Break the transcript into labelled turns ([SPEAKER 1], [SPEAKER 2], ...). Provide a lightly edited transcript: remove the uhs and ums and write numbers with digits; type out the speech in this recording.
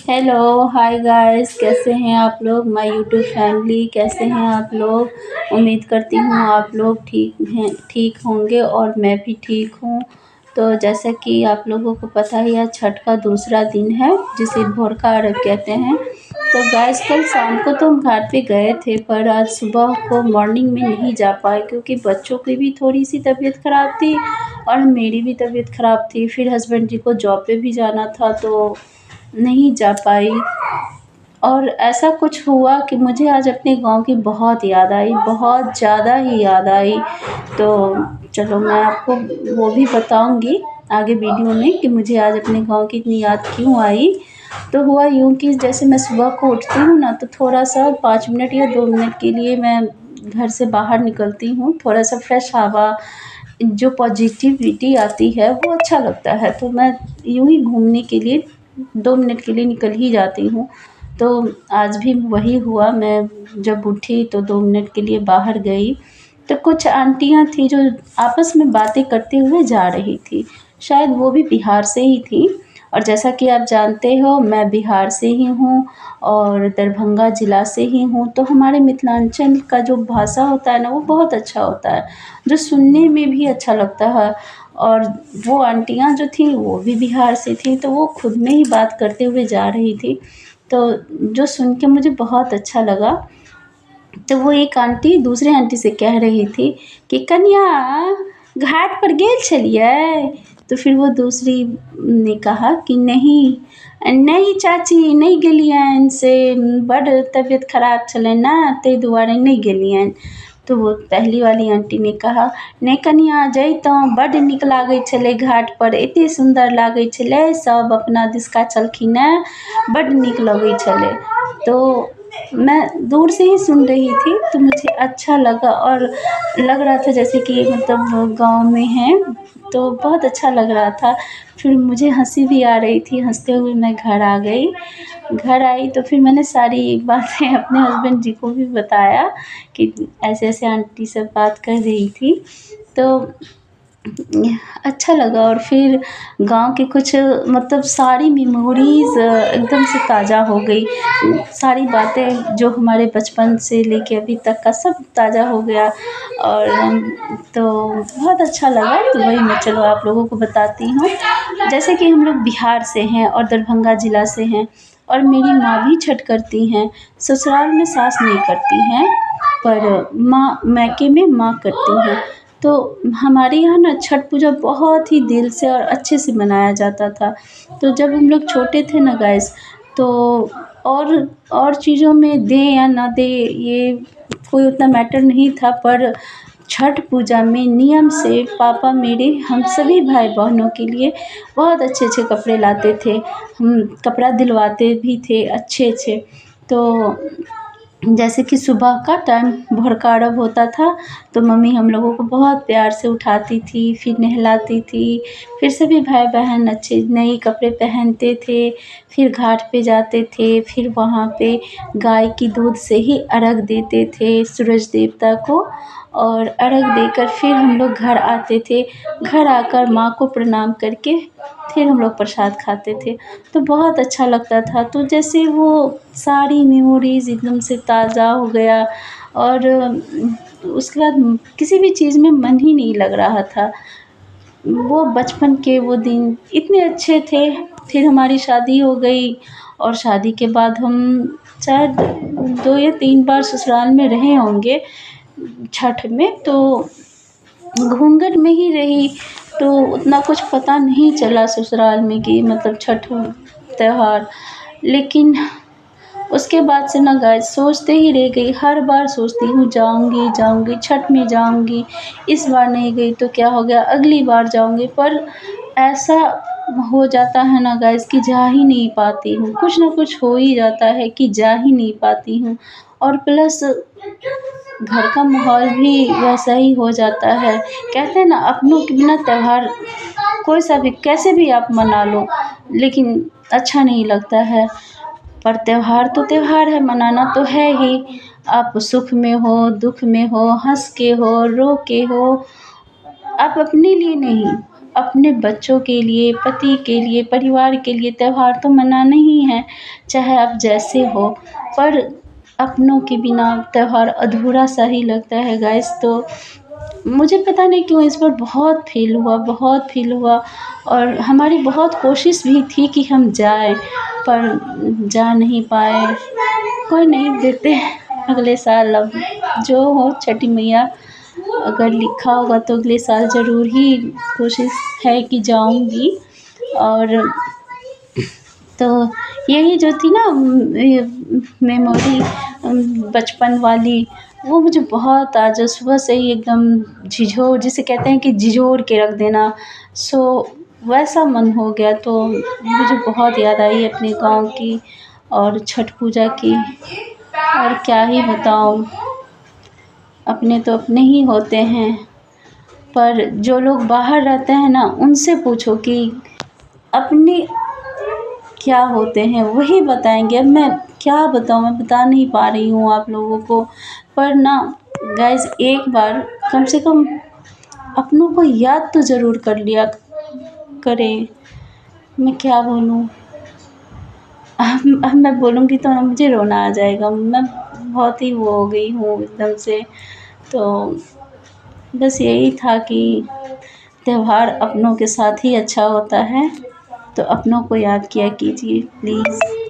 [SPEAKER 1] Hello hi guys, कैसे हैं आप लोग। माय यूट्यूब फैमिली, कैसे हैं आप लोग। उम्मीद करती हूँ आप लोग ठीक होंगे और मैं भी ठीक हूँ। तो जैसा कि आप लोगों को पता ही है, छठ का दूसरा दिन है जिसे भोर का अर्घ कहते हैं। तो गाइस, कल शाम को तो हम घाट पे गए थे, पर आज सुबह को मॉर्निंग में नहीं जा पाए क्योंकि बच्चों की भी थोड़ी सी तबीयत ख़राब थी और मेरी भी तबीयत ख़राब थी। फिर हस्बैंड जी को जॉब पे भी जाना था तो नहीं जा पाई। और ऐसा कुछ हुआ कि मुझे आज अपने गांव की बहुत याद आई, बहुत ज़्यादा ही याद आई। तो चलो, मैं आपको वो भी बताऊंगी आगे वीडियो में कि मुझे आज अपने गांव की इतनी याद क्यों आई। तो हुआ यूँ कि जैसे मैं सुबह को उठती हूँ ना, तो थोड़ा सा 5 मिनट या 2 मिनट के लिए मैं घर से बाहर निकलती हूँ। थोड़ा सा फ्रेश हवा, जो पॉजिटिविटी आती है वो अच्छा लगता है। तो मैं यूँ ही घूमने के लिए 2 मिनट के लिए निकल ही जाती हूँ। तो आज भी वही हुआ, मैं जब उठी तो 2 मिनट के लिए बाहर गई तो कुछ आंटियाँ थी जो आपस में बातें करते हुए जा रही थी। शायद वो भी बिहार से ही थी। और जैसा कि आप जानते हो, मैं बिहार से ही हूँ और दरभंगा ज़िला से ही हूँ। तो हमारे मिथिलांचल का जो भाषा होता है ना, वो बहुत अच्छा होता है, जो सुनने में भी अच्छा लगता है। और वो आंटियाँ जो थीं वो भी बिहार से थीं, तो वो खुद में ही बात करते हुए जा रही थी। तो जो सुन के मुझे बहुत अच्छा लगा। तो वो एक आंटी दूसरे आंटी से कह रही थी कि कन्या, घाट पर गेल छलियै। तो फिर वो दूसरी ने कहा कि नहीं नहीं चाची, नहीं गेलियनि, से बड़ तबियत खराब छलनि ने, ताहि दुआरे नहीं गेलियनि। तो वो पहली वाली आंटी ने कहा, नहीं कनिया जैतहुँ, बड्ड नीक लागै छलै घाट पर, एते सुन्दर लागै छलै, सब अपना दिसका छलखिन हेँ, बड्ड नीक लगै छलै। तो मैं दूर से ही सुन रही थी तो मुझे अच्छा लगा और लग रहा था जैसे कि मतलब गाँव में हैं, तो बहुत अच्छा लग रहा था। फिर मुझे हँसी भी आ रही थी, हँसते हुए मैं घर आ गई। घर आई तो फिर मैंने सारी बातें अपने हस्बैंड जी को भी बताया कि ऐसे-ऐसे आंटी सब बात कर रही थी। तो अच्छा लगा। और फिर गाँव के कुछ मतलब सारी मेमोरीज़ एकदम से ताज़ा हो गई। सारी बातें जो हमारे बचपन से लेके अभी तक का सब ताज़ा हो गया। और तो बहुत अच्छा लगा। तो वही मैं चलो आप लोगों को बताती हूँ। जैसे कि हम लोग बिहार से हैं और दरभंगा ज़िला से हैं और मेरी माँ भी छठ करती हैं। ससुराल में सास नहीं करती हैं, पर माँ मायके में माँ करती हैं। तो हमारे यहाँ ना छठ पूजा बहुत ही दिल से और अच्छे से मनाया जाता था। तो जब हम लोग छोटे थे ना गाइस, तो और चीज़ों में दें या ना दें ये कोई उतना मैटर नहीं था, पर छठ पूजा में नियम से पापा मेरे हम सभी भाई बहनों के लिए बहुत अच्छे-अच्छे कपड़े लाते थे। हम कपड़ा दिलवाते भी थे अच्छे-अच्छे। तो जैसे कि सुबह का टाइम भोर का अर्घ होता था, तो मम्मी हम लोगों को बहुत प्यार से उठाती थी, फिर नहलाती थी। फिर सभी भाई-बहन अच्छे नए कपड़े पहनते थे, फिर घाट पे जाते थे। फिर वहाँ पे गाय की दूध से ही अर्घ देते थे सूरज देवता को, और अर्घ देकर फिर हम लोग घर आते थे। घर आकर माँ को प्रणाम करके फिर हम लोग प्रसाद खाते थे। तो बहुत अच्छा लगता था। तो जैसे वो सारी मेमोरीज़ एकदम से ताज़ा हो गया। और उसके बाद किसी भी चीज़ में मन ही नहीं लग रहा था। वो बचपन के वो दिन इतने अच्छे थे। फिर हमारी शादी हो गई और शादी के बाद हम शायद 2 या 3 बार ससुराल में रहे होंगे छठ में। तो घूँघट में ही रही, तो उतना कुछ पता नहीं चला ससुराल में कि मतलब छठ त्योहार। लेकिन उसके बाद से ना गाइस सोचते ही रह गई, हर बार सोचती हूँ जाऊँगी जाऊँगी छठ में जाऊँगी। इस बार नहीं गई तो क्या हो गया, अगली बार जाऊँगी। पर ऐसा हो जाता है ना गाइस कि जा ही नहीं पाती हूँ। कुछ ना कुछ हो ही जाता है कि जा ही नहीं पाती हूँ। और प्लस घर का माहौल भी वैसा ही हो जाता है। कहते हैं ना, अपनों के बिना त्योहार कोई सा भी कैसे भी आप मना लो, लेकिन अच्छा नहीं लगता है। पर त्योहार तो त्योहार है, मनाना तो है ही। आप सुख में हो, दुख में हो, हँस के हो, रो के हो, आप अपने लिए नहीं, अपने बच्चों के लिए, पति के लिए, परिवार के लिए त्योहार तो मनाना ही है। चाहे आप जैसे हो, पर अपनों के बिना त्यौहार अधूरा सा ही लगता है गाइस। तो मुझे पता नहीं क्यों इस बार बहुत फ़ील हुआ और हमारी बहुत कोशिश भी थी कि हम जाएँ, पर जा नहीं पाए। कोई नहीं, देखते हैं अगले साल। अब जो हो, छठी मैया अगर लिखा होगा तो अगले साल ज़रूर ही कोशिश है कि जाऊँगी। और तो यही जो थी ना ये मेमोरी बचपन वाली, वो मुझे बहुत आज सुबह से ही एकदम झिझोर, जिसे कहते हैं कि झिझोर के रख देना, सो वैसा मन हो गया। तो मुझे बहुत याद आई अपने गाँव की और छठ पूजा की। और क्या ही बताऊँ, अपने तो अपने ही होते हैं, पर जो लोग बाहर रहते हैं ना, उनसे पूछो कि अपने क्या होते हैं, वही बताएंगे। अब मैं क्या बताऊँ, मैं बता नहीं पा रही हूँ आप लोगों को। पर ना गाइस, एक बार कम से कम अपनों को याद तो ज़रूर कर लिया करें। मैं क्या बोलूँ, अब मैं बोलूँगी तो ना मुझे रोना आ जाएगा। मैं बहुत ही वो हो गई हूँ एकदम से। तो बस यही था कि त्यौहार अपनों के साथ ही अच्छा होता है, तो अपनों को याद किया कीजिए प्लीज़।